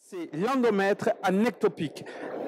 C'est l'endomètre anectopique.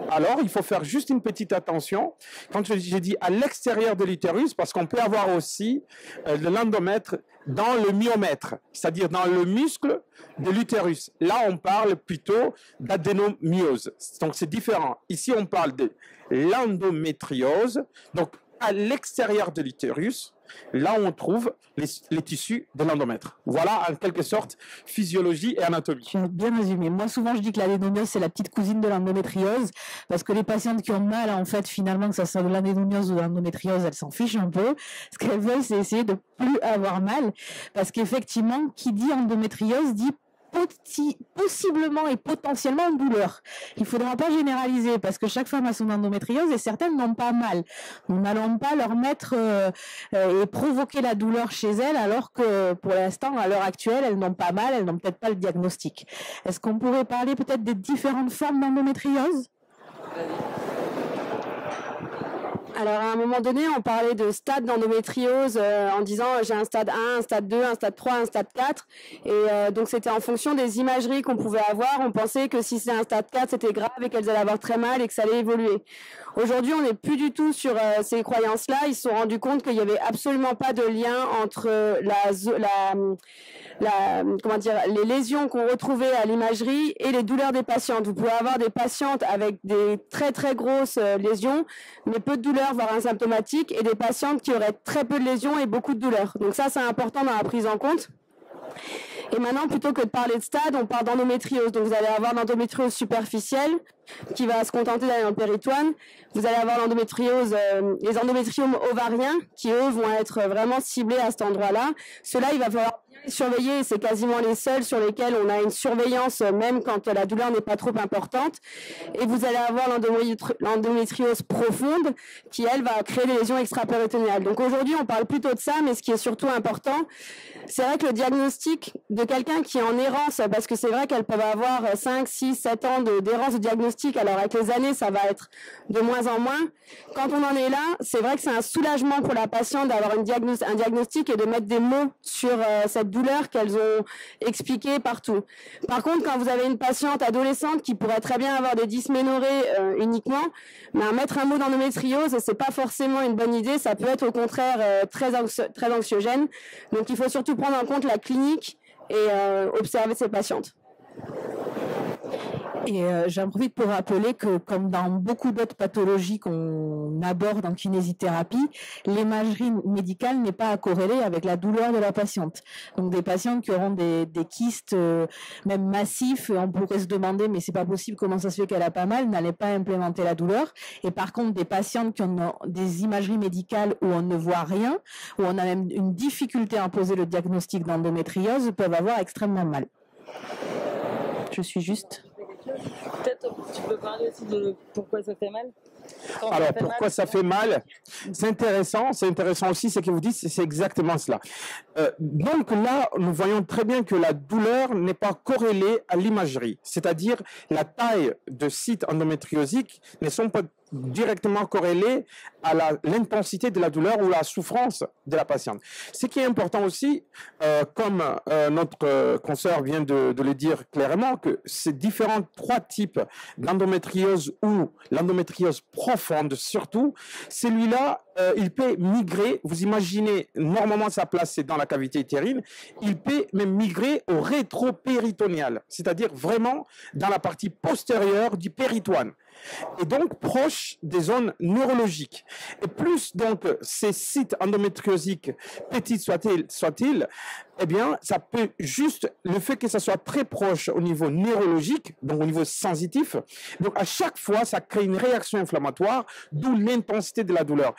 Alors, il faut faire juste une petite attention. Quand j'ai dit à l'extérieur de l'utérus, parce qu'on peut avoir aussi de l'endomètre dans le myomètre, c'est-à-dire dans le muscle de l'utérus. Là, on parle plutôt d'adénomyose. Donc, c'est différent. Ici, on parle de l'endométriose. Donc, à l'extérieur de l'utérus, là où on trouve les tissus de l'endomètre. Voilà, en quelque sorte, physiologie et anatomie. Tu as bien résumé. Moi, souvent, je dis que l'adénomiose, c'est la petite cousine de l'endométriose, parce que les patientes qui ont mal, en fait, finalement, que ça soit de l'adénomiose ou de l'endométriose, elles s'en fichent un peu. Ce qu'elles veulent, c'est essayer de plus avoir mal, parce qu'effectivement, qui dit endométriose dit possiblement et potentiellement douleur. Il ne faudra pas généraliser parce que chaque femme a son endométriose et certaines n'ont pas mal. Nous n'allons pas leur mettre et provoquer la douleur chez elles alors que pour l'instant, à l'heure actuelle, elles n'ont pas mal, elles n'ont peut-être pas le diagnostic. Est-ce qu'on pourrait parler peut-être des différentes formes d'endométriose ? Alors à un moment donné, on parlait de stade d'endométriose en disant j'ai un stade 1, un stade 2, un stade 3, un stade 4. Et donc c'était en fonction des imageries qu'on pouvait avoir. On pensait que si c'est un stade 4, c'était grave et qu'elles allaient avoir très mal et que ça allait évoluer. Aujourd'hui, on n'est plus du tout sur ces croyances-là. Ils se sont rendus compte qu'il n'y avait absolument pas de lien entre les lésions qu'on retrouvait à l'imagerie et les douleurs des patientes. Vous pouvez avoir des patientes avec des très très grosses lésions, mais peu de douleurs, voire asymptomatiques, et des patientes qui auraient très peu de lésions et beaucoup de douleurs. Donc ça, c'est important dans la prise en compte. Et maintenant, plutôt que de parler de stade, on parle d'endométriose. Donc vous allez avoir l'endométriose superficielle qui va se contenter d'aller dans le péritoine. Vous allez avoir l'endométriose, les endométriomes ovariens qui, eux, vont être vraiment ciblés à cet endroit-là. Ceux-là, il va falloir bien les surveiller. C'est quasiment les seuls sur lesquels on a une surveillance, même quand la douleur n'est pas trop importante. Et vous allez avoir l'endométriose profonde qui, elle, va créer des lésions extra-péritonéales. Donc aujourd'hui, on parle plutôt de ça, mais ce qui est surtout important, c'est vrai que le diagnostic de quelqu'un qui est en errance, parce que c'est vrai qu'elles peuvent avoir 5, 6, 7 ans d'errance de diagnostic, alors avec les années, ça va être de moins en moins. Quand on en est là, c'est vrai que c'est un soulagement pour la patiente d'avoir un diagnostic et de mettre des mots sur cette douleur qu'elles ont expliquée partout. Par contre, quand vous avez une patiente adolescente qui pourrait très bien avoir des dysménorrhées uniquement, mettre un mot d'endométriose, c'est pas forcément une bonne idée, ça peut être au contraire très anxiogène. Donc il faut surtout prendre en compte la clinique et observer ces patientes. Et j'en profite pour rappeler que, comme dans beaucoup d'autres pathologies qu'on aborde en kinésithérapie, l'imagerie médicale n'est pas à corréler avec la douleur de la patiente. Donc des patientes qui auront des kystes même massifs, on pourrait se demander mais c'est pas possible, comment ça se fait qu'elle a pas mal, n'allait pas implémenter la douleur. Et par contre des patientes qui ont des imageries médicales où on ne voit rien, où on a même une difficulté à poser le diagnostic d'endométriose, peuvent avoir extrêmement mal. Je suis juste... Peut-être tu peux parler aussi de pourquoi ça fait mal. Alors, pourquoi ça fait mal? C'est intéressant aussi, ce que vous dites, c'est exactement cela. Donc là, nous voyons très bien que la douleur n'est pas corrélée à l'imagerie, c'est-à-dire la taille de sites endométriosiques ne sont pas directement corrélés à l'intensité de la douleur ou la souffrance de la patiente. Ce qui est important aussi, comme notre consoeur vient de le dire clairement, que ces différents trois types d'endométriose ou l'endométriose profonde surtout, celui-là, il peut migrer, vous imaginez, normalement sa place c'est dans la cavité utérine, il peut même migrer au rétropéritonéal, c'est-à-dire vraiment dans la partie postérieure du péritoine, et donc proche des zones neurologiques. Et plus donc ces sites endométriosiques, petits soient-ils, eh bien, ça peut juste, le fait que ça soit très proche au niveau neurologique, donc au niveau sensitif, donc à chaque fois, ça crée une réaction inflammatoire, d'où l'intensité de la douleur.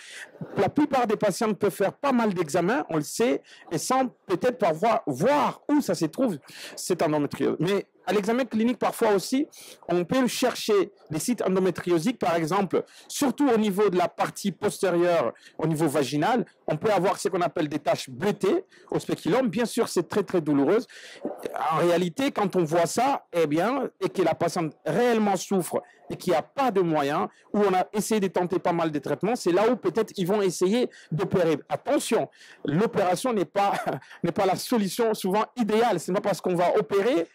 La plupart des patients peuvent faire pas mal d'examens, on le sait, et sans peut-être parfois voir où ça se trouve, cette endométriose. Mais à l'examen clinique, parfois aussi, on peut chercher des sites endométriosiques, par exemple, surtout au niveau de la partie postérieure, au niveau vaginal, on peut avoir ce qu'on appelle des taches bleutées au spéculum. Bien sûr, c'est très, très douloureuse. En réalité, quand on voit ça, eh bien, et que la patiente réellement souffre et qu'il n'y a pas de moyens, où on a essayé de tenter pas mal de traitements, c'est là où peut-être ils vont essayer d'opérer. Attention, l'opération n'est pas la solution souvent idéale. Ce n'est pas parce qu'on va opérer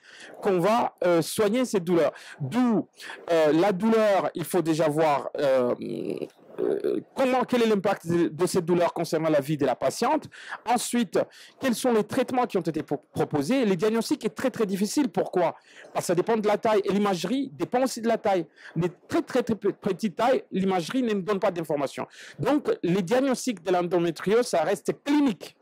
qu'on va soigner cette douleur. D'où la douleur, il faut déjà voir quel est l'impact de cette douleur concernant la vie de la patiente. Ensuite, quels sont les traitements qui ont été proposés. Les diagnostics est très très difficile. Pourquoi? Parce que ça dépend de la taille et l'imagerie dépend aussi de la taille. Les très très très petites tailles, l'imagerie ne donne pas d'informations. Donc, les diagnostics de l'endométriose, ça reste clinique.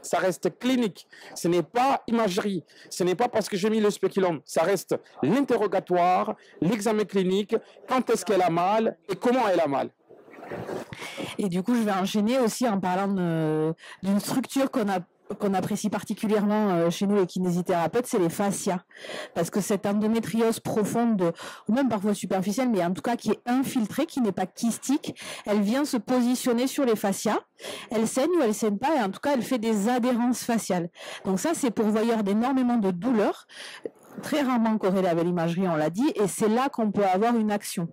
Ça reste clinique. Ce n'est pas imagerie. Ce n'est pas parce que j'ai mis le spéculum. Ça reste l'interrogatoire, l'examen clinique, quand est-ce qu'elle a mal et comment elle a mal. Et du coup, je vais enchaîner aussi en parlant d'une structure qu'on apprécie particulièrement chez nous les kinésithérapeutes, c'est les fascias. Parce que cette endométriose profonde, ou même parfois superficielle, mais en tout cas qui est infiltrée, qui n'est pas kystique, elle vient se positionner sur les fascias. Elle saigne ou elle saigne pas, et en tout cas, elle fait des adhérences faciales. Donc ça, c'est pourvoyeur d'énormément de douleurs, très rarement corrélé avec l'imagerie, on l'a dit, et c'est là qu'on peut avoir une action.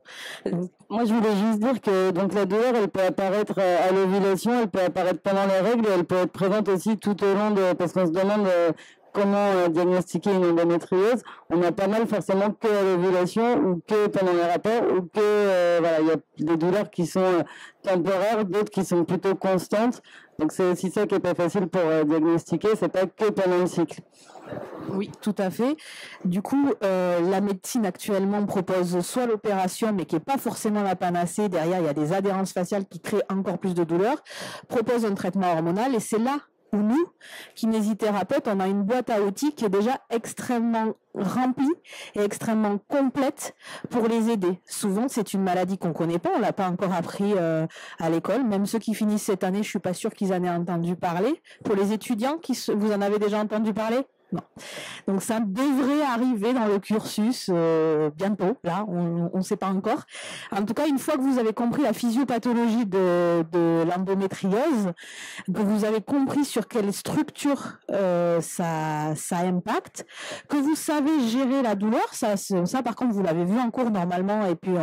Moi, je voulais juste dire que donc la douleur, elle peut apparaître à l'ovulation, elle peut apparaître pendant les règles, et elle peut être présente aussi tout au long parce qu'on se demande comment diagnostiquer une endométriose. On a pas mal forcément que à l'ovulation ou que pendant les rapports ou que voilà, il y a des douleurs qui sont temporaires, d'autres qui sont plutôt constantes. Donc c'est aussi ça qui est pas facile pour diagnostiquer, c'est pas que pendant le cycle. Oui, tout à fait. Du coup, la médecine actuellement propose soit l'opération, mais qui n'est pas forcément la panacée. Derrière, il y a des adhérences faciales qui créent encore plus de douleur. Propose un traitement hormonal, et c'est là où nous, kinésithérapeutes, on a une boîte à outils qui est déjà extrêmement remplie et extrêmement complète pour les aider. Souvent, c'est une maladie qu'on connaît pas, on l'a pas encore appris à l'école. Même ceux qui finissent cette année, je suis pas sûre qu'ils en aient entendu parler. Pour les étudiants, vous en avez déjà entendu parler? Non. Donc ça devrait arriver dans le cursus bientôt. Là, on ne sait pas encore. En tout cas, une fois que vous avez compris la physiopathologie de l'endométriose, que vous avez compris sur quelle structure ça impacte, que vous savez gérer la douleur, ça par contre vous l'avez vu en cours normalement, et puis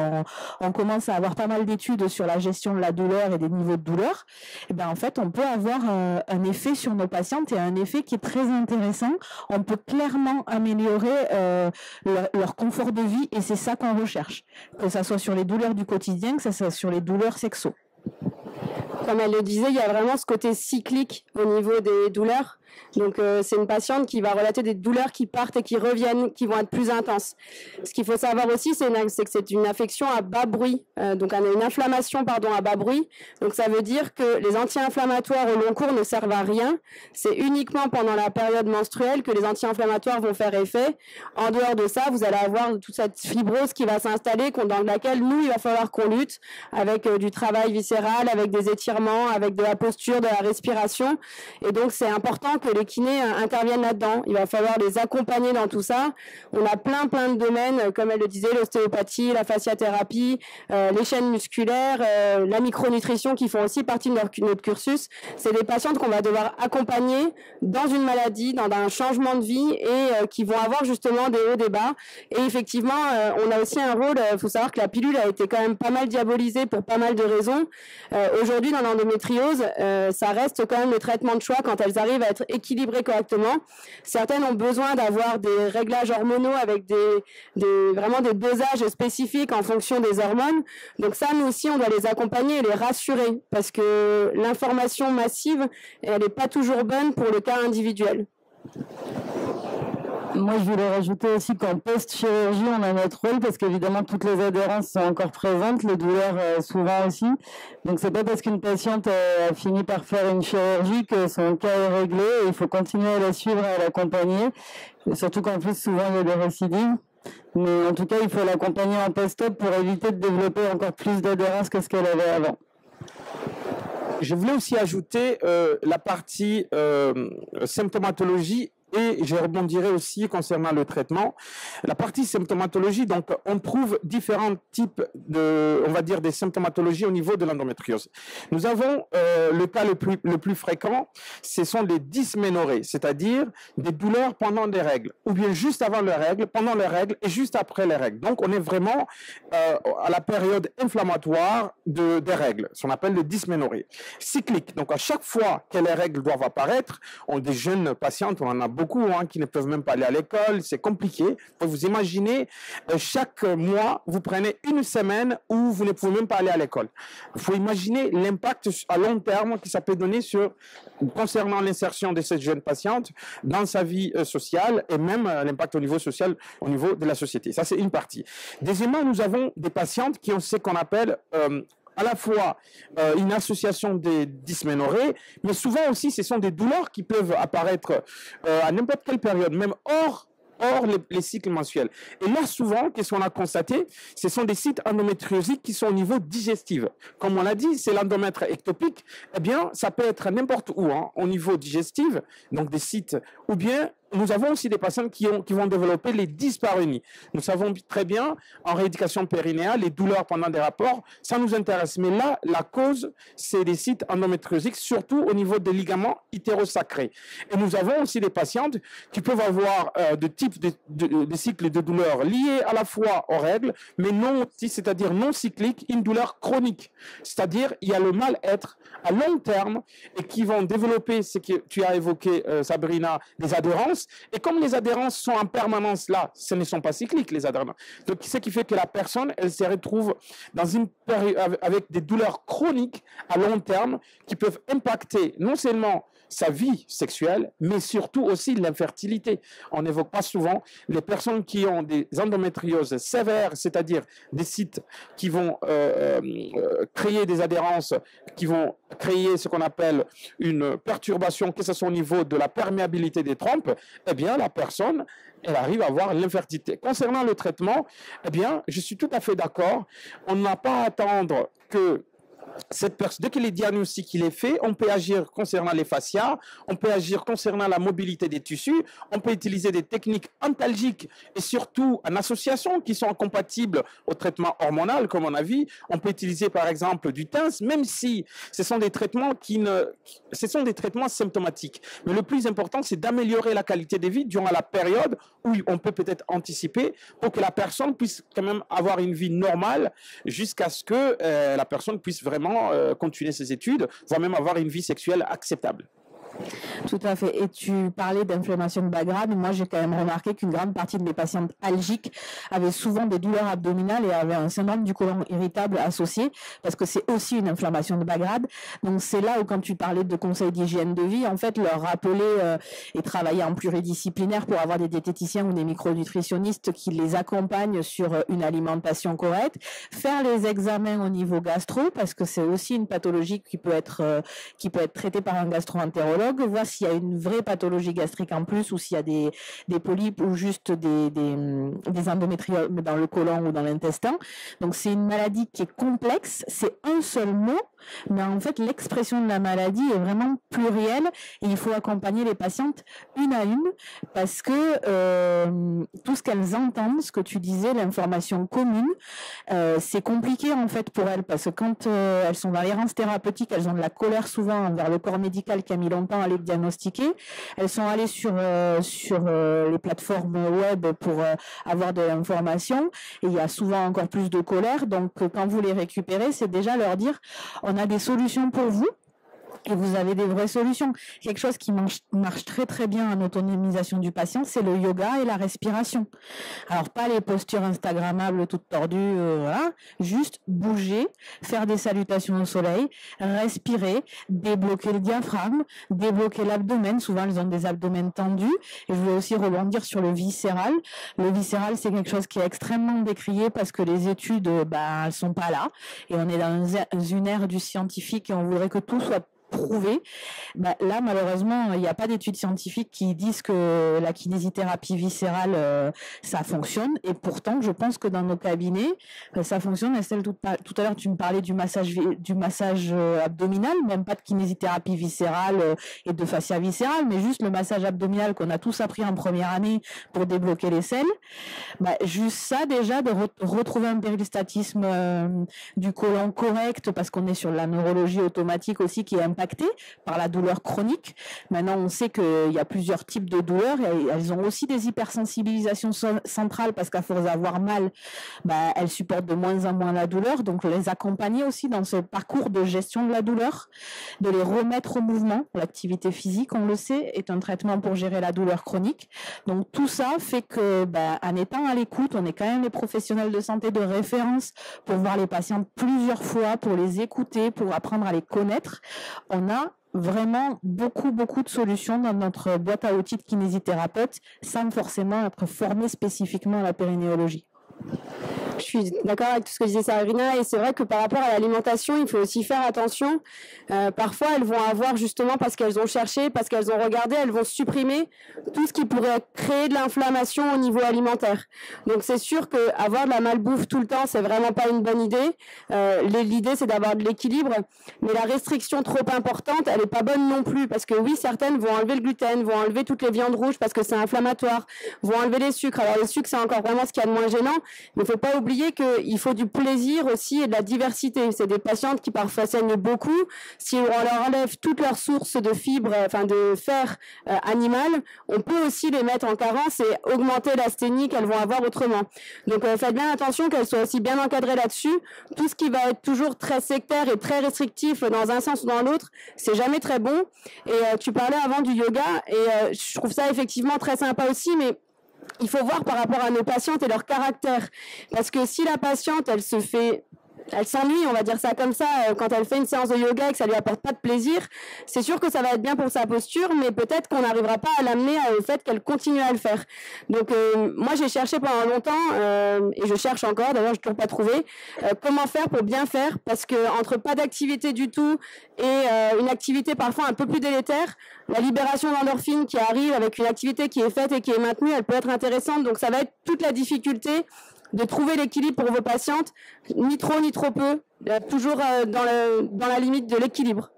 on commence à avoir pas mal d'études sur la gestion de la douleur et des niveaux de douleur. Et ben en fait, on peut avoir un effet sur nos patientes, et un effet qui est très intéressant. On peut clairement améliorer leur confort de vie, et c'est ça qu'on recherche, que ça soit sur les douleurs du quotidien, que ça soit sur les douleurs sexo. Comme elle le disait, il y a vraiment ce côté cyclique au niveau des douleurs. Donc c'est une patiente qui va relater des douleurs qui partent et qui reviennent, qui vont être plus intenses. Ce qu'il faut savoir aussi, c'est que c'est une affection à bas bruit, donc une inflammation à bas bruit. Donc ça veut dire que les anti-inflammatoires au long cours ne servent à rien. C'est uniquement pendant la période menstruelle que les anti-inflammatoires vont faire effet. En dehors de ça, vous allez avoir toute cette fibrose qui va s'installer, dans laquelle nous, il va falloir qu'on lutte avec du travail viscéral, avec des étirements, avec de la posture, de la respiration. Et donc c'est important que les kinés interviennent là-dedans. Il va falloir les accompagner dans tout ça. On a plein de domaines, comme elle le disait, l'ostéopathie, la fasciathérapie, les chaînes musculaires, la micronutrition, qui font aussi partie de notre cursus. C'est des patientes qu'on va devoir accompagner dans une maladie, dans un changement de vie, et qui vont avoir justement des hauts, des bas. Et effectivement, on a aussi un rôle. Il faut savoir que la pilule a été quand même pas mal diabolisée pour pas mal de raisons. Aujourd'hui, dans l'endométriose, ça reste quand même le traitement de choix quand elles arrivent à être équilibrées correctement. Certaines ont besoin d'avoir des réglages hormonaux avec vraiment des dosages spécifiques en fonction des hormones. Donc ça, nous aussi, on doit les accompagner et les rassurer, parce que l'information massive, elle n'est pas toujours bonne pour le cas individuel. Moi, je voulais rajouter aussi qu'en post-chirurgie, on a notre rôle, parce qu'évidemment, toutes les adhérences sont encore présentes, les douleurs souvent aussi. Donc, c'est pas parce qu'une patiente a fini par faire une chirurgie que son cas est réglé. Et il faut continuer à la suivre et à l'accompagner. Et surtout qu'en plus, souvent, il y a des récidives. Mais en tout cas, il faut l'accompagner en post-op pour éviter de développer encore plus d'adhérence que ce qu'elle avait avant. Je voulais aussi ajouter la partie symptomatologie Et je rebondirai aussi concernant le traitement. La partie symptomatologie, donc on trouve différents types on va dire, des symptomatologies au niveau de l'endométriose. Nous avons le cas le plus fréquent, ce sont les dysménorrhées, c'est-à-dire des douleurs pendant des règles, ou bien juste avant les règles, pendant les règles et juste après les règles. Donc on est vraiment à la période inflammatoire des règles, ce qu'on appelle le dysménorrhée. Cyclique, donc à chaque fois que les règles doivent apparaître, des jeunes patientes, on en a beaucoup qui ne peuvent même pas aller à l'école, c'est compliqué. Vous imaginez, chaque mois, vous prenez une semaine où vous ne pouvez même pas aller à l'école. Il faut imaginer l'impact à long terme que ça peut donner concernant l'insertion de cette jeune patiente dans sa vie sociale et même l'impact au niveau social, au niveau de la société. Ça, c'est une partie. Deuxièmement, nous avons des patientes qui ont ce qu'on appelle à la fois une association des dysménorrhées, mais souvent aussi ce sont des douleurs qui peuvent apparaître à n'importe quelle période, même hors les cycles mensuels. Et là, souvent, qu'est-ce qu'on a constaté? Ce sont des sites endométriosiques qui sont au niveau digestif. Comme on l'a dit, c'est l'endomètre ectopique. Eh bien, ça peut être n'importe où, au niveau digestif, donc des sites, ou bien nous avons aussi des patients qui vont développer les dyspareunies. Nous savons très bien, en rééducation périnéale, les douleurs pendant des rapports, ça nous intéresse. Mais là, la cause, c'est des sites endométriosiques, surtout au niveau des ligaments hétérosacrés. Et nous avons aussi des patientes qui peuvent avoir de types de cycles de douleurs liés à la fois aux règles, mais non, c'est-à-dire non cycliques, une douleur chronique. C'est-à-dire, il y a le mal-être à long terme et qui vont développer ce que tu as évoqué, Sabrina, des adhérences. Et comme les adhérences sont en permanence là, ce ne sont pas cycliques, les adhérences. Donc, ce qui fait que la personne, elle se retrouve dans une période avec des douleurs chroniques à long terme qui peuvent impacter non seulement sa vie sexuelle, mais surtout aussi l'infertilité. On n'évoque pas souvent les personnes qui ont des endométrioses sévères, c'est-à-dire des sites qui vont créer des adhérences, qui vont créer ce qu'on appelle une perturbation, que ce soit au niveau de la perméabilité des trompes. Eh bien, la personne, elle arrive à avoir l'infertilité. Concernant le traitement, eh bien, je suis tout à fait d'accord. On n'a pas à attendre que dès que le diagnostic est fait, on peut agir concernant les fascias, on peut agir concernant la mobilité des tissus, on peut utiliser des techniques antalgiques et surtout en association qui sont compatibles au traitement hormonal, comme on a vu. On peut utiliser par exemple du TINS, même si ce sont des traitements ce sont des traitements symptomatiques. Mais le plus important, c'est d'améliorer la qualité de vie durant la période où on peut peut-être anticiper pour que la personne puisse quand même avoir une vie normale jusqu'à ce que la personne puisse vraiment continuer ses études, voire même avoir une vie sexuelle acceptable. Tout à fait. Et tu parlais d'inflammation de bas grade. Moi, j'ai quand même remarqué qu'une grande partie de mes patientes algiques avaient souvent des douleurs abdominales et avaient un syndrome du côlon irritable associé, parce que c'est aussi une inflammation de bas grade. Donc, c'est là où, quand tu parlais de conseils d'hygiène de vie, en fait, leur rappeler et travailler en pluridisciplinaire pour avoir des diététiciens ou des micronutritionnistes qui les accompagnent sur une alimentation correcte, faire les examens au niveau gastro, parce que c'est aussi une pathologie qui peut être traitée par un gastro-entérologue, voir s'il y a une vraie pathologie gastrique en plus ou s'il y a des polypes ou juste des endométriomes dans le côlon ou dans l'intestin. Donc c'est une maladie qui est complexe, c'est un seul mot, mais en fait l'expression de la maladie est vraiment plurielle et il faut accompagner les patientes une à une parce que tout ce qu'elles entendent, ce que tu disais, l'information commune, c'est compliqué en fait pour elles parce que quand elles sont dans l'errance thérapeutique, elles ont de la colère souvent envers le corps médical qui a mis longtemps à les diagnostiquer. Elles sont allées sur les plateformes web pour avoir de l'information et il y a souvent encore plus de colère. Donc quand vous les récupérez, c'est déjà leur dire on a des solutions pour vous. Et vous avez des vraies solutions. Quelque chose qui marche très très bien en autonomisation du patient, c'est le yoga et la respiration. Alors pas les postures instagrammables toutes tordues, voilà. Juste bouger, faire des salutations au soleil, respirer, débloquer le diaphragme, débloquer l'abdomen. Souvent elles ont des abdomens tendus. Et je voulais aussi rebondir sur le viscéral. Le viscéral, c'est quelque chose qui est extrêmement décrié parce que les études, elles sont pas là. Et on est dans une ère du scientifique et on voudrait que tout soit prouvé. Bah, là, malheureusement, il n'y a pas d'études scientifiques qui disent que la kinésithérapie viscérale, ça fonctionne. Et pourtant, je pense que dans nos cabinets, ça fonctionne. Estelle, tout à l'heure, tu me parlais du massage abdominal, même pas de kinésithérapie viscérale et de fascia viscérale, mais juste le massage abdominal qu'on a tous appris en première année pour débloquer les selles. Bah, juste ça, déjà, de retrouver un péristatisme du côlon correct, parce qu'on est sur la neurologie automatique aussi qui est impactée par la douleur chronique. Maintenant, on sait qu'il y a plusieurs types de douleurs et elles ont aussi des hypersensibilisations centrales parce qu'à force d'avoir mal, bah, elles supportent de moins en moins la douleur. Donc, les accompagner aussi dans ce parcours de gestion de la douleur, de les remettre au mouvement. L'activité physique, on le sait, est un traitement pour gérer la douleur chronique. Donc, tout ça fait que, bah, en étant à l'écoute, on est quand même les professionnels de santé de référence pour voir les patients plusieurs fois, pour les écouter, pour apprendre à les connaître. On a vraiment beaucoup de solutions dans notre boîte à outils de kinésithérapeute sans forcément être formé spécifiquement à la périnéologie. Je suis d'accord avec tout ce que disait Sabrina et c'est vrai que par rapport à l'alimentation, il faut aussi faire attention. Parfois, elles vont avoir justement parce qu'elles ont cherché, parce qu'elles ont regardé, elles vont supprimer tout ce qui pourrait créer de l'inflammation au niveau alimentaire. Donc c'est sûr que avoir de la malbouffe tout le temps, c'est vraiment pas une bonne idée. L'idée, c'est d'avoir de l'équilibre, mais la restriction trop importante, elle est pas bonne non plus parce que oui, certaines vont enlever le gluten, vont enlever toutes les viandes rouges parce que c'est inflammatoire, vont enlever les sucres. Alors les sucres, c'est encore vraiment ce qu'il y a de moins gênant, mais il faut pas oublier qu'il faut du plaisir aussi et de la diversité. C'est des patientes qui parfois saignent beaucoup. Si on leur enlève toutes leurs sources de fibres, enfin de fer animal, on peut aussi les mettre en carence et augmenter l'asthénie qu'elles vont avoir autrement. Donc faites bien attention qu'elles soient aussi bien encadrées là-dessus. Tout ce qui va être toujours très sectaire et très restrictif dans un sens ou dans l'autre, c'est jamais très bon. Et tu parlais avant du yoga et je trouve ça effectivement très sympa aussi, mais il faut voir par rapport à nos patientes et leur caractère. Parce que si la patiente, elle s'ennuie, on va dire ça comme ça, quand elle fait une séance de yoga et que ça lui apporte pas de plaisir, c'est sûr que ça va être bien pour sa posture, mais peut-être qu'on n'arrivera pas à l'amener au fait qu'elle continue à le faire. Donc moi j'ai cherché pendant longtemps, et je cherche encore, d'ailleurs je n'ai toujours pas trouvé, comment faire pour bien faire, parce que entre pas d'activité du tout et une activité parfois un peu plus délétère, la libération d'endorphines qui arrive avec une activité qui est faite et qui est maintenue, elle peut être intéressante, donc ça va être toute la difficulté de trouver l'équilibre pour vos patientes, ni trop ni trop peu, toujours dans la limite de l'équilibre.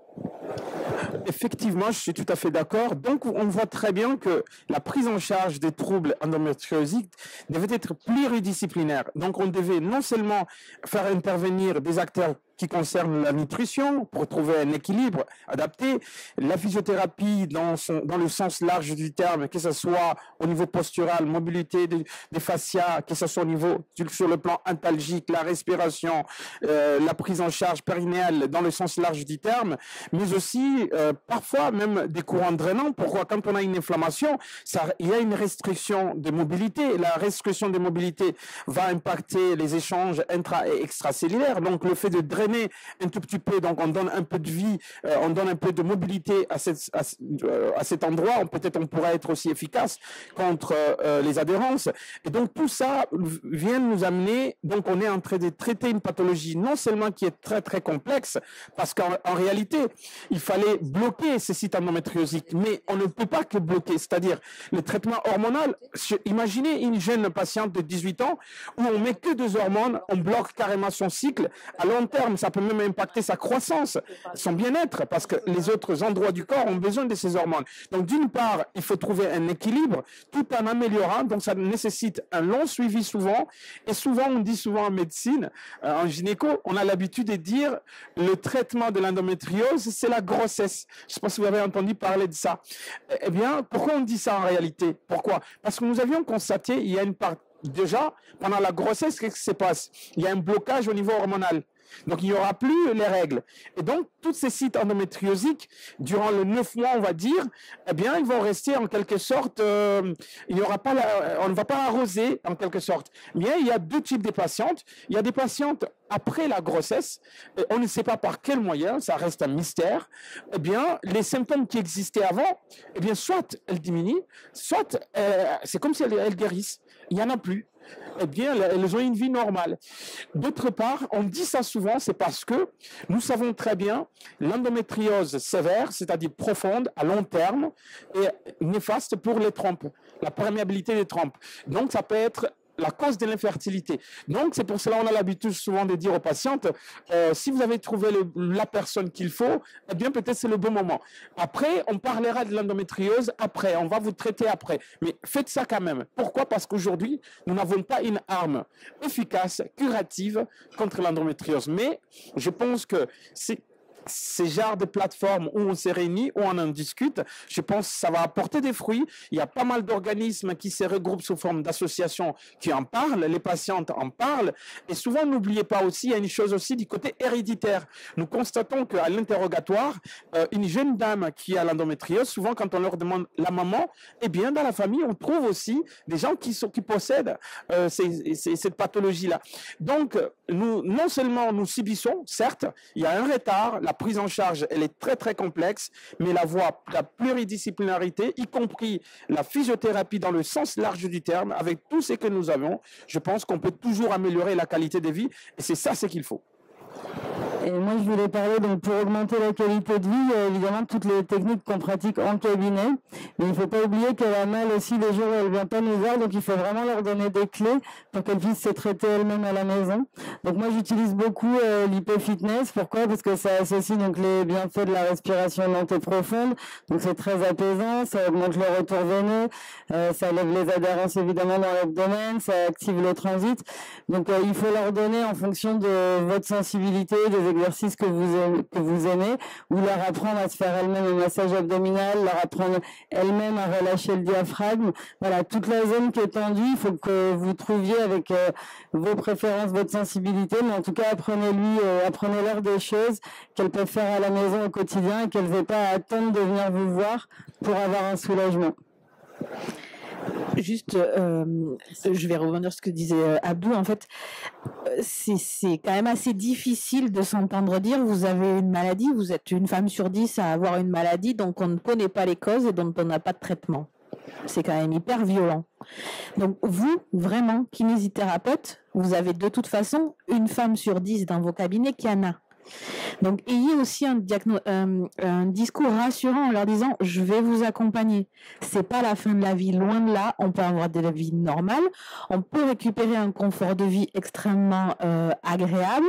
Effectivement, je suis tout à fait d'accord. Donc, on voit très bien que la prise en charge des troubles endométriosiques devait être pluridisciplinaire. Donc, on devait non seulement faire intervenir des acteurs qui concernent la nutrition pour trouver un équilibre adapté, la physiothérapie dans le sens large du terme, que ce soit au niveau postural, mobilité des fascias, que ce soit au niveau sur le plan antalgique, la respiration, la prise en charge périnéale dans le sens large du terme, mais aussi parfois même des courants drainants. Pourquoi? Quand on a une inflammation, il y a une restriction de mobilité. La restriction de mobilité va impacter les échanges intra et extracellulaires. Donc le fait de drainer un tout petit peu, donc on donne un peu de vie, on donne un peu de mobilité à cet endroit, peut-être on pourrait être aussi efficace contre les adhérences. Et donc tout ça vient nous amener, donc on est en train de traiter une pathologie non seulement qui est très très complexe, parce qu'en réalité, il fallait bloquer ces sites endométriosiques, mais on ne peut pas que bloquer, c'est-à-dire le traitement hormonal. Imaginez une jeune patiente de 18 ans où on met que 2 hormones, on bloque carrément son cycle. À long terme, ça peut même impacter sa croissance, son bien-être, parce que les autres endroits du corps ont besoin de ces hormones. Donc d'une part, il faut trouver un équilibre tout en améliorant, donc ça nécessite un long suivi souvent, et souvent on dit souvent en médecine, en gynéco, on a l'habitude de dire le traitement de l'endométriose, c'est la grossesse. Je ne sais pas si vous avez entendu parler de ça. Eh bien, pourquoi on dit ça en réalité? Pourquoi? Parce que nous avions constaté, il y a une part, déjà, pendant la grossesse, qu'est-ce qui se passe? Il y a un blocage au niveau hormonal. Donc, il n'y aura plus les règles. Et donc, tous ces sites endométriosiques, durant les 9 mois, on va dire, eh bien, ils vont rester en quelque sorte, il y aura pas on ne va pas arroser, en quelque sorte. Bien, il y a 2 types de patientes. Il y a des patientes après la grossesse, on ne sait pas par quel moyen, ça reste un mystère, eh bien, les symptômes qui existaient avant, eh bien, soit elles diminuent, soit c'est comme si elles guérissent. Il n'y en a plus. eh bien, elles ont une vie normale. D'autre part, on dit ça souvent, c'est parce que nous savons très bien l'endométriose sévère, c'est-à-dire profonde, à long terme, est néfaste pour les trompes, la perméabilité des trompes. Donc, ça peut être la cause de l'infertilité. Donc, c'est pour cela qu'on a l'habitude souvent de dire aux patientes, si vous avez trouvé la personne qu'il faut, eh bien, peut-être c'est le bon moment. Après, on parlera de l'endométriose après, on va vous traiter après. Mais faites ça quand même. Pourquoi? Parce qu'aujourd'hui, nous n'avons pas une arme efficace, curative contre l'endométriose. Mais je pense que ces genres de plateformes où on se réunit, où on en discute, je pense que ça va apporter des fruits. Il y a pas mal d'organismes qui se regroupent sous forme d'associations qui en parlent, les patientes en parlent. Et souvent, n'oubliez pas aussi, il y a une chose aussi du côté héréditaire. Nous constatons qu'à l'interrogatoire, une jeune dame qui a l'endométriose, souvent quand on leur demande la maman, eh bien, dans la famille, on trouve aussi des gens qui possèdent cette pathologie-là. Donc, nous, non seulement nous subissons, certes, il y a un retard, la prise en charge, elle est très, très complexe, mais la pluridisciplinarité, y compris la physiothérapie dans le sens large du terme, avec tout ce que nous avons, je pense qu'on peut toujours améliorer la qualité de vie, et c'est ça ce qu'il faut. Et moi, je voulais parler, donc, pour augmenter la qualité de vie, il y a évidemment toutes les techniques qu'on pratique en cabinet. Mais il ne faut pas oublier qu'elle a mal aussi les jours où elle ne vient pas nous voir. Donc, il faut vraiment leur donner des clés pour qu'elle puisse se traiter elle-même à la maison. Donc, moi, j'utilise beaucoup l'hypofitness. Pourquoi? Parce que ça associe donc les bienfaits de la respiration lente et profonde. Donc, c'est très apaisant. Ça augmente le retour veineux. Ça lève les adhérences, évidemment, dans l'abdomen. Ça active le transit. Donc, il faut leur donner en fonction de votre sensibilité, des exercices que vous aimez, ou leur apprendre à se faire elle-même un massage abdominal, leur apprendre elle-même à relâcher le diaphragme. Voilà, toute la zone qui est tendue, il faut que vous trouviez avec vos préférences, votre sensibilité, mais en tout cas, apprenez-leur des choses qu'elles peuvent faire à la maison au quotidien et qu'elles n'aient pas à attendre de venir vous voir pour avoir un soulagement. Juste, je vais rebondir sur ce que disait Abdou. En fait, c'est quand même assez difficile de s'entendre dire vous avez une maladie, vous êtes une femme sur 10 à avoir une maladie, donc on ne connaît pas les causes et donc on n'a pas de traitement. C'est quand même hyper violent. Donc vous, vraiment, kinésithérapeute, vous avez de toute façon une femme sur 10 dans vos cabinets qui en a. Donc, ayez aussi un discours rassurant en leur disant je vais vous accompagner. C'est pas la fin de la vie, loin de là. On peut avoir de la vie normale, on peut récupérer un confort de vie extrêmement agréable.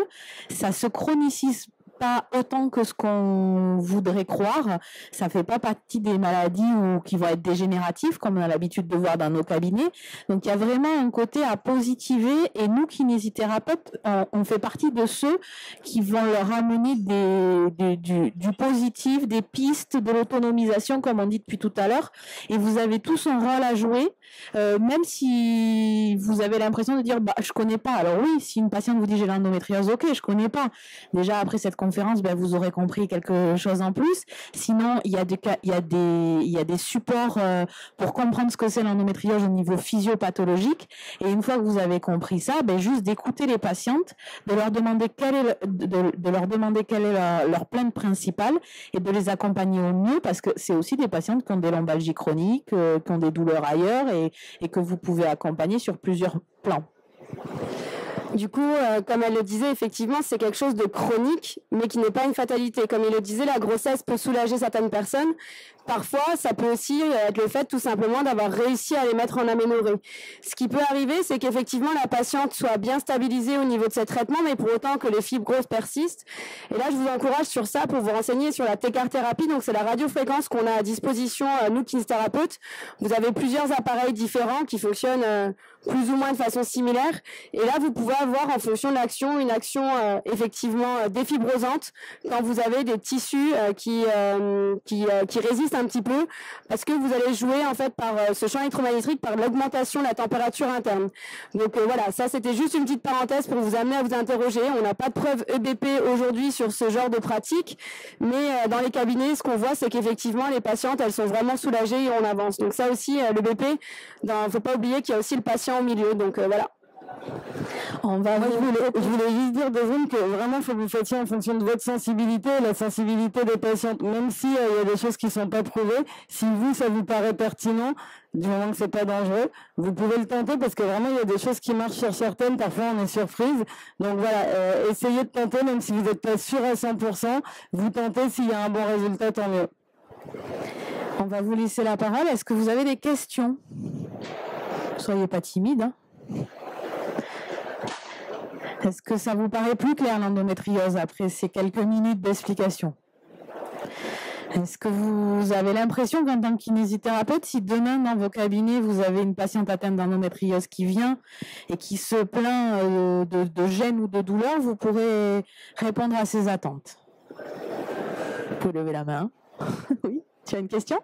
Ça se chronicise pas autant que ce qu'on voudrait croire. Ça fait pas partie des maladies qui vont être dégénératives comme on a l'habitude de voir dans nos cabinets. Donc il y a vraiment un côté à positiver et nous kinésithérapeutes, on fait partie de ceux qui vont leur amener du positif, des pistes, de l'autonomisation comme on dit depuis tout à l'heure. Et vous avez tous un rôle à jouer, même si vous avez l'impression de dire je connais pas. Alors oui, si une patiente vous dit j'ai l'endométriose, ok, je connais pas. Déjà après cette conférence, vous aurez compris quelque chose en plus. Sinon, il y a des supports pour comprendre ce que c'est l'endométriose au niveau physiopathologique. Et une fois que vous avez compris ça, juste d'écouter les patientes, de leur demander quelle est leur plainte principale et de les accompagner au mieux, parce que c'est aussi des patientes qui ont des lombalgies chroniques, qui ont des douleurs ailleurs et que vous pouvez accompagner sur plusieurs plans. Du coup, comme elle le disait, effectivement, c'est quelque chose de chronique, mais qui n'est pas une fatalité. Comme il le disait, la grossesse peut soulager certaines personnes. Parfois, ça peut aussi être le fait tout simplement d'avoir réussi à les mettre en aménorrhée. Ce qui peut arriver, c'est qu'effectivement, la patiente soit bien stabilisée au niveau de ses traitements, mais pour autant que les fibres grosses persistent. Et là, je vous encourage sur ça pour vous renseigner sur la TCAR-thérapie. Donc, c'est la radiofréquence qu'on a à disposition, nous, kinésithérapeutes. Vous avez plusieurs appareils différents qui fonctionnent plus ou moins de façon similaire. Et là, vous pouvez avoir en fonction de l'action, une action effectivement défibrosante quand vous avez des tissus qui résistent un petit peu, parce que vous allez jouer en fait par ce champ électromagnétique, par l'augmentation de la température interne. Donc voilà, ça c'était juste une petite parenthèse pour vous amener à vous interroger. On n'a pas de preuve EBP aujourd'hui sur ce genre de pratique, mais dans les cabinets, ce qu'on voit, c'est qu'effectivement les patientes, elles sont vraiment soulagées et on avance. Donc ça aussi, l'EBP, faut pas oublier qu'il y a aussi le patient au milieu. Donc voilà. Moi, je voulais juste dire deux secondes que vraiment, il faut que vous fassiez en fonction de votre sensibilité et la sensibilité des patientes. Même si il y a des choses qui ne sont pas prouvées, si vous, ça vous paraît pertinent, du moment que c'est pas dangereux, vous pouvez le tenter parce que vraiment, il y a des choses qui marchent sur certaines. Parfois, on est surprise. Donc voilà, essayez de tenter, même si vous n'êtes pas sûr à 100%. Vous tentez, s'il y a un bon résultat, tant mieux. On va vous laisser la parole. Est-ce que vous avez des questions? Soyez pas timide. Hein. Est-ce que ça vous paraît plus clair l'endométriose après ces quelques minutes d'explication? Est-ce que vous avez l'impression qu'en tant que kinésithérapeute, si demain dans vos cabinets, vous avez une patiente atteinte d'endométriose qui vient et qui se plaint de gêne ou de douleur, vous pourrez répondre à ses attentes? Vous pouvez lever la main. Oui, tu as une question?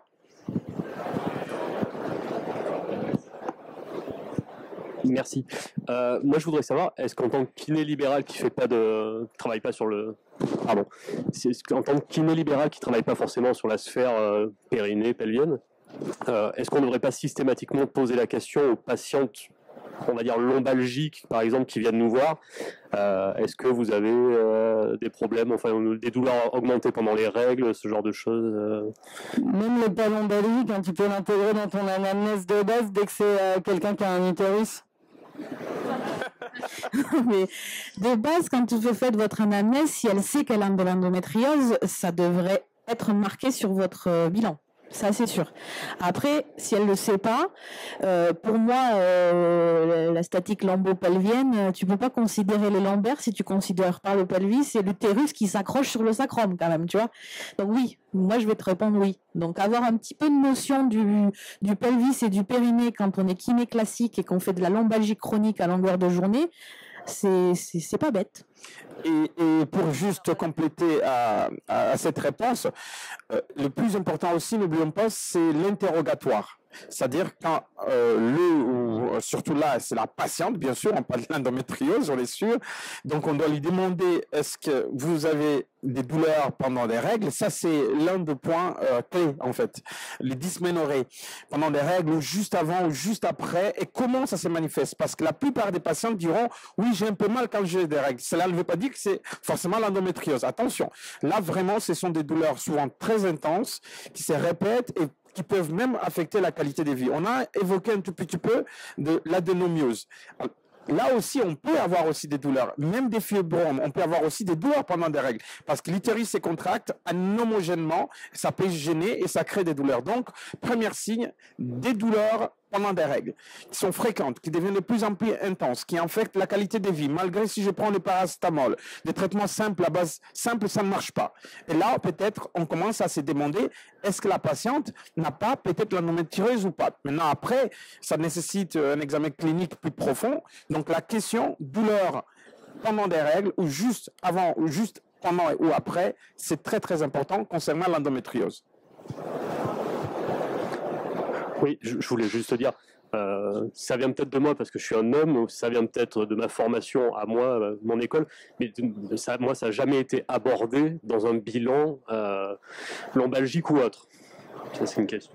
Merci. Moi, je voudrais savoir, est-ce qu'en tant que kiné libéral qui travaille pas sur le, pardon, en tant que kiné libéral qui travaille pas forcément sur la sphère périnée, pelvienne, est-ce qu'on ne devrait pas systématiquement poser la question aux patientes, on va dire lombalgiques, par exemple, qui viennent nous voir, est-ce que vous avez des problèmes, enfin des douleurs augmentées pendant les règles, ce genre de choses Même le pas lombalgique, hein, tu peux l'intégrer dans ton anamnèse de base dès que c'est quelqu'un qui a un utérus. Mais de base, quand vous faites votre anamnèse, si elle sait qu'elle a de l'endométriose, ça devrait être marqué sur votre bilan. Ça, c'est sûr. Après, si elle ne le sait pas, pour moi, la statique lombo-pelvienne, tu ne peux pas considérer les lombaires si tu considères pas le pelvis, c'est l'utérus qui s'accroche sur le sacrum quand même, tu vois. Donc oui, moi je vais te répondre oui. Donc avoir un petit peu de notion du pelvis et du périnée quand on est kiné classique et qu'on fait de la lombalgie chronique à longueur de journée, c'est pas bête. Et pour juste compléter à cette réponse, le plus important aussi, n'oublions pas, c'est l'interrogatoire. C'est-à-dire quand surtout là, c'est la patiente, bien sûr, on parle de l'endométriose, on est sûr. Donc on doit lui demander, est-ce que vous avez des douleurs pendant des règles? Ça, c'est l'un des points clés, en fait. Les dysménorrhées pendant des règles, ou juste avant, ou juste après, et comment ça se manifeste? Parce que la plupart des patients diront, oui, j'ai un peu mal quand j'ai des règles. Cela ne veut pas dire que c'est forcément l'endométriose. Attention, là, vraiment, ce sont des douleurs souvent très intenses, qui se répètent et qui peuvent même affecter la qualité de vie. On a évoqué un tout petit peu de l'adénomiose. Là aussi, on peut avoir aussi des douleurs, même des fibromes. On peut avoir aussi des douleurs pendant des règles, parce que l'utérus se contracte anomogènement, ça peut gêner et ça crée des douleurs. Donc, premier signe, des douleurs pendant des règles qui sont fréquentes, qui deviennent de plus en plus intenses, qui affectent la qualité de vie. Malgré si je prends le paracétamol, des traitements simples à base simple, ça ne marche pas. Et là, peut-être, on commence à se demander, est-ce que la patiente n'a pas peut-être l'endométriose ou pas? Maintenant, après, ça nécessite un examen clinique plus profond. Donc, la question, douleur pendant des règles, ou juste avant, ou juste pendant ou après, c'est très, très important concernant l'endométriose. Oui, je voulais juste dire, ça vient peut-être de moi parce que je suis un homme, ça vient peut-être de ma formation à moi, mon école, mais ça n'a jamais été abordé dans un bilan lombalgique ou autre. Ça, c'est une question.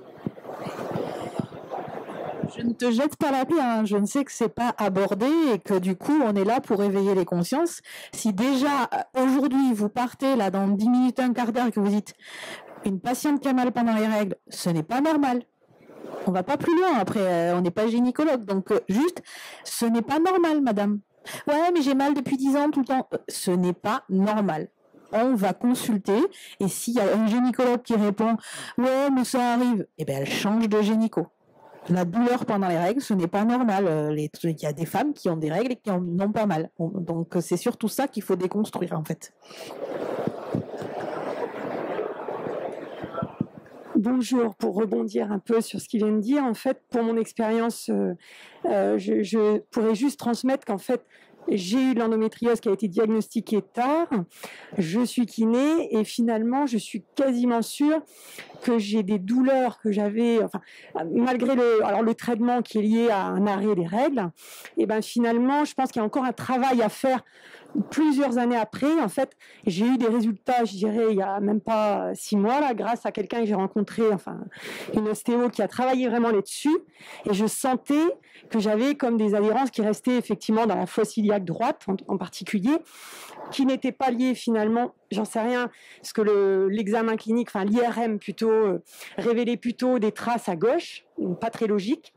Je ne te jette pas la pierre, hein. Je ne sais que c'est pas abordé et que du coup on est là pour éveiller les consciences. Si déjà aujourd'hui vous partez là dans 10 minutes, un quart d'heure et que vous dites une patiente qui a mal pendant les règles, ce n'est pas normal. On va pas plus loin, après on n'est pas gynécologue, donc juste ce n'est pas normal madame. Ouais mais j'ai mal depuis 10 ans tout le temps. Ce n'est pas normal. On va consulter et s'il y a un gynécologue qui répond ouais mais ça arrive, eh bien elle change de gynéco. La douleur pendant les règles, ce n'est pas normal. Il y a des femmes qui ont des règles et qui en ont pas mal. Donc c'est surtout ça qu'il faut déconstruire en fait. Bonjour, pour rebondir un peu sur ce qu'il vient de dire, en fait, pour mon expérience, je pourrais juste transmettre qu'en fait, j'ai eu de l'endométriose qui a été diagnostiquée tard, je suis kiné et finalement je suis quasiment sûre que j'ai des douleurs que j'avais, enfin, malgré le traitement qui est lié à un arrêt des règles, et ben finalement je pense qu'il y a encore un travail à faire plusieurs années après, en fait, j'ai eu des résultats, je dirais, il y a même pas 6 mois, là, grâce à quelqu'un que j'ai rencontré, enfin, une ostéo qui a travaillé vraiment là-dessus, et je sentais que j'avais comme des adhérences qui restaient effectivement dans la fosse iliaque droite, en particulier, qui n'étaient pas liées finalement, j'en sais rien, parce que l'examen clinique, enfin l'IRM plutôt, révélait plutôt des traces à gauche, pas très logique,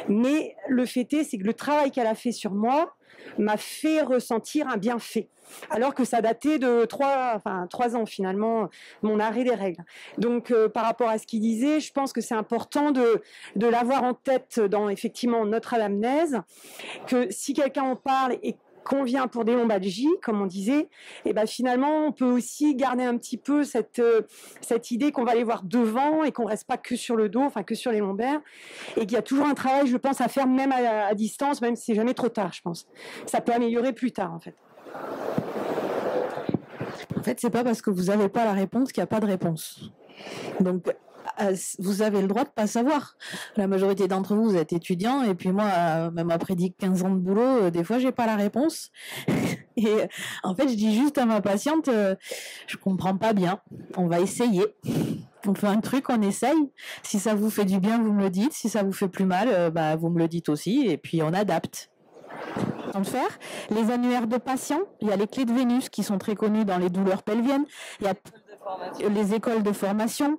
mais le fait est, c'est que le travail qu'elle a fait sur moi m'a fait ressentir un bienfait, alors que ça datait de 3 ans finalement, mon arrêt des règles. Donc par rapport à ce qu'il disait, je pense que c'est important de l'avoir en tête dans effectivement notre anamnèse, que si quelqu'un en parle et qu'on vient pour des lombalgies, comme on disait, et ben finalement, on peut aussi garder un petit peu cette idée qu'on va aller voir devant et qu'on reste pas que sur le dos, enfin que sur les lombaires, et qu'il y a toujours un travail, je pense, à faire même à distance, même si c'est jamais trop tard, je pense. Ça peut améliorer plus tard, en fait. En fait, c'est pas parce que vous n'avez pas la réponse qu'il n'y a pas de réponse. Donc, vous avez le droit de pas savoir. La majorité d'entre vous, vous êtes étudiants, et puis moi, même après 15 ans de boulot, des fois, j'ai pas la réponse. Et en fait, je dis juste à ma patiente, je comprends pas bien, on va essayer. On fait un truc, on essaye. Si ça vous fait du bien, vous me le dites. Si ça vous fait plus mal, vous me le dites aussi, et puis on adapte. De faire les annuaires de patients, il y a les clés de Vénus qui sont très connues dans les douleurs pelviennes, il y a les écoles de formation,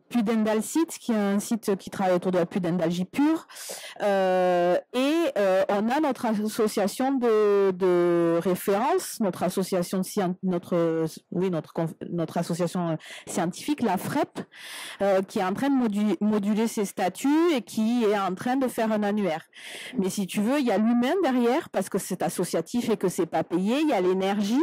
Pudendal Site, qui est un site qui travaille autour de la pudendalgie pure, et on a notre association de référence, notre association notre association scientifique, la FREP, qui est en train de moduler ses statuts et qui est en train de faire un annuaire. Mais si tu veux, il y a l'humain derrière, parce que c'est associatif et que c'est pas payé, il y a l'énergie.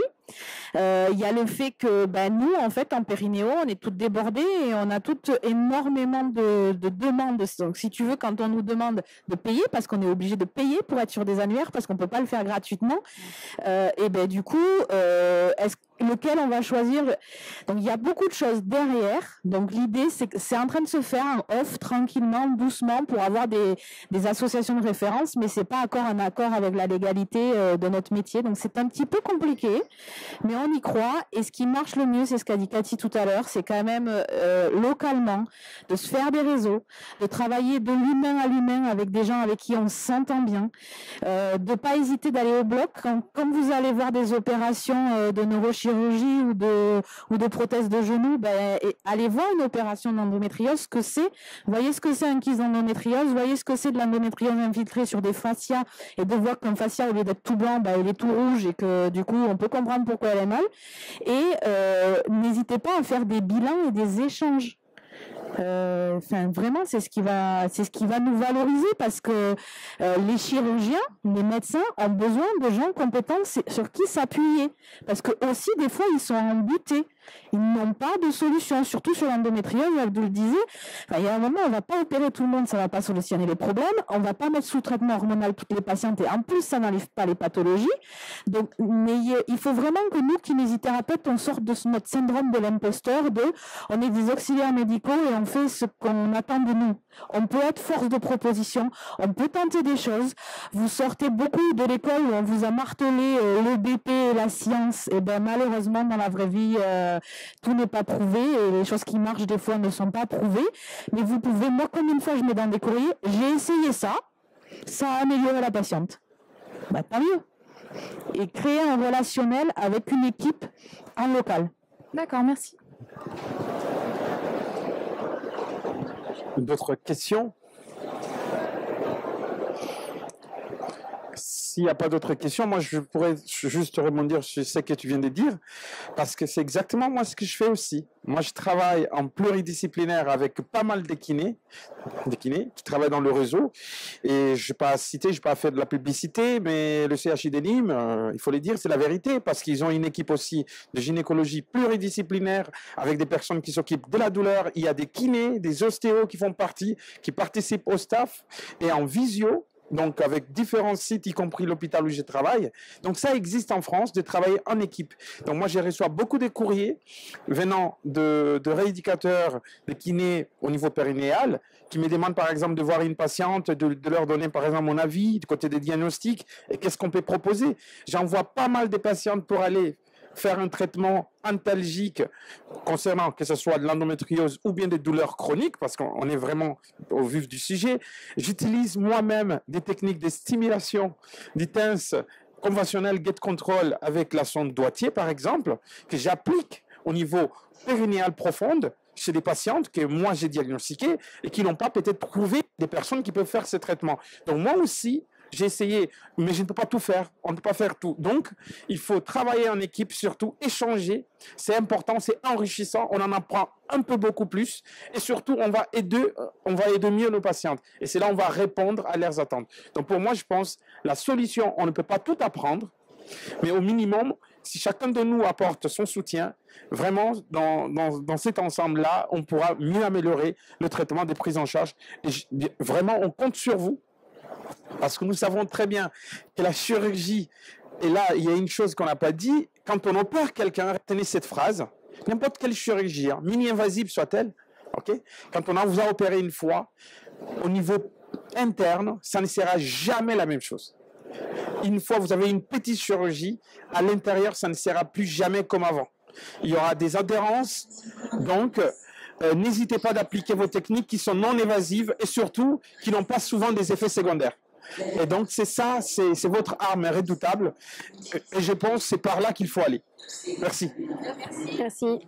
Il y a le fait que nous, en fait, en périnéo, on est toutes débordées et on a toutes énormément de demandes. Donc, si tu veux, quand on nous demande de payer, parce qu'on est obligé de payer pour être sur des annuaires, parce qu'on peut pas le faire gratuitement, du coup, lequel on va choisir? Donc, il y a beaucoup de choses derrière. Donc, l'idée, c'est que c'est en train de se faire en off, tranquillement, doucement, pour avoir des associations de référence, mais c'est pas encore un accord avec la légalité de notre métier. Donc, c'est un petit peu compliqué. Mais on y croit, et ce qui marche le mieux, c'est ce qu'a dit Cathy tout à l'heure, c'est quand même localement, de se faire des réseaux, de travailler de l'humain à l'humain avec des gens avec qui on s'entend bien, de pas hésiter d'aller au bloc. Quand vous allez voir des opérations de neurochirurgie ou de prothèse de genou, allez voir une opération d'endométriose, ce que c'est. Voyez ce que c'est un kyste d'endométriose, voyez ce que c'est de l'endométriose infiltrée sur des fascias, et de voir qu'un fascia, au lieu d'être tout blanc, il est tout rouge, et que du coup, on peut comprendre pourquoi elle est mal, et n'hésitez pas à faire des bilans et des échanges. Vraiment, c'est ce qui va nous valoriser, parce que les chirurgiens, les médecins ont besoin de gens compétents sur qui s'appuyer, parce que aussi des fois ils sont embutés, ils n'ont pas de solution, surtout sur l'endométriose. Abdou le disait, il y a un moment, on va pas opérer tout le monde, ça va pas solutionner les problèmes, on va pas mettre sous traitement hormonal toutes les patientes, et en plus ça n'enlève pas les pathologies. Donc il faut vraiment que nous, kinésithérapeutes, on sorte de notre syndrome de l'imposteur, on est des auxiliaires médicaux et on fait ce qu'on attend de nous. On peut être force de proposition, on peut tenter des choses. Vous sortez beaucoup de l'école où on vous a martelé le BP et la science, et malheureusement dans la vraie vie, tout n'est pas prouvé, et les choses qui marchent des fois ne sont pas prouvées. Mais vous pouvez, moi, comme une fois je mets dans des courriers, j'ai essayé ça a amélioré la patiente. Tant mieux. Et créer un relationnel avec une équipe en local. D'accord, merci. D'autres questions? S'il n'y a pas d'autres questions, moi je pourrais juste rebondir sur ce que tu viens de dire, parce que c'est exactement moi ce que je fais aussi. Moi je travaille en pluridisciplinaire avec pas mal de kinés qui travaillent dans le réseau, et je ne vais pas citer, je ne vais pas faire de la publicité, mais le CHI de Nîmes, il faut le dire, c'est la vérité, parce qu'ils ont une équipe aussi de gynécologie pluridisciplinaire avec des personnes qui s'occupent de la douleur. Il y a des kinés, des ostéos qui font partie, qui participent au staff, et en visio, donc avec différents sites, y compris l'hôpital où je travaille. Donc ça existe en France, de travailler en équipe. Donc moi, je reçois beaucoup de courriers venant de rééducateurs, de kinés au niveau périnéal, qui me demandent par exemple de voir une patiente, de leur donner par exemple mon avis du côté des diagnostics et qu'est-ce qu'on peut proposer. J'envoie pas mal de patientes pour aller faire un traitement antalgique concernant que ce soit de l'endométriose ou bien des douleurs chroniques, parce qu'on est vraiment au vif du sujet. J'utilise moi-même des techniques de stimulation du TENS conventionnel Get Control avec la sonde Doigtier, par exemple, que j'applique au niveau périnéal profonde chez des patientes que moi j'ai diagnostiquées et qui n'ont pas peut-être trouvé des personnes qui peuvent faire ce traitement. Donc moi aussi, j'ai essayé, mais je ne peux pas tout faire. On ne peut pas faire tout. Donc, il faut travailler en équipe, surtout échanger. C'est important, c'est enrichissant. On en apprend un peu beaucoup plus. Et surtout, on va aider mieux nos patientes. Et c'est là où on va répondre à leurs attentes. Donc, pour moi, je pense, la solution, on ne peut pas tout apprendre. Mais au minimum, si chacun de nous apporte son soutien, vraiment, dans cet ensemble-là, on pourra mieux améliorer le traitement des prises en charge. Et vraiment, on compte sur vous. Parce que nous savons très bien que la chirurgie, et là, il y a une chose qu'on n'a pas dit, quand on opère quelqu'un, retenez cette phrase, n'importe quelle chirurgie, mini-invasive soit-elle, okay, quand on vous a opéré une fois, au niveau interne, ça ne sera jamais la même chose. Une fois vous avez une petite chirurgie, à l'intérieur, ça ne sera plus jamais comme avant. Il y aura des adhérences, donc n'hésitez pas d'appliquer vos techniques qui sont non évasives et surtout qui n'ont pas souvent des effets secondaires. Et donc c'est ça, c'est votre arme redoutable et je pense que c'est par là qu'il faut aller. Merci. Merci.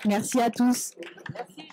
Merci à tous. Merci.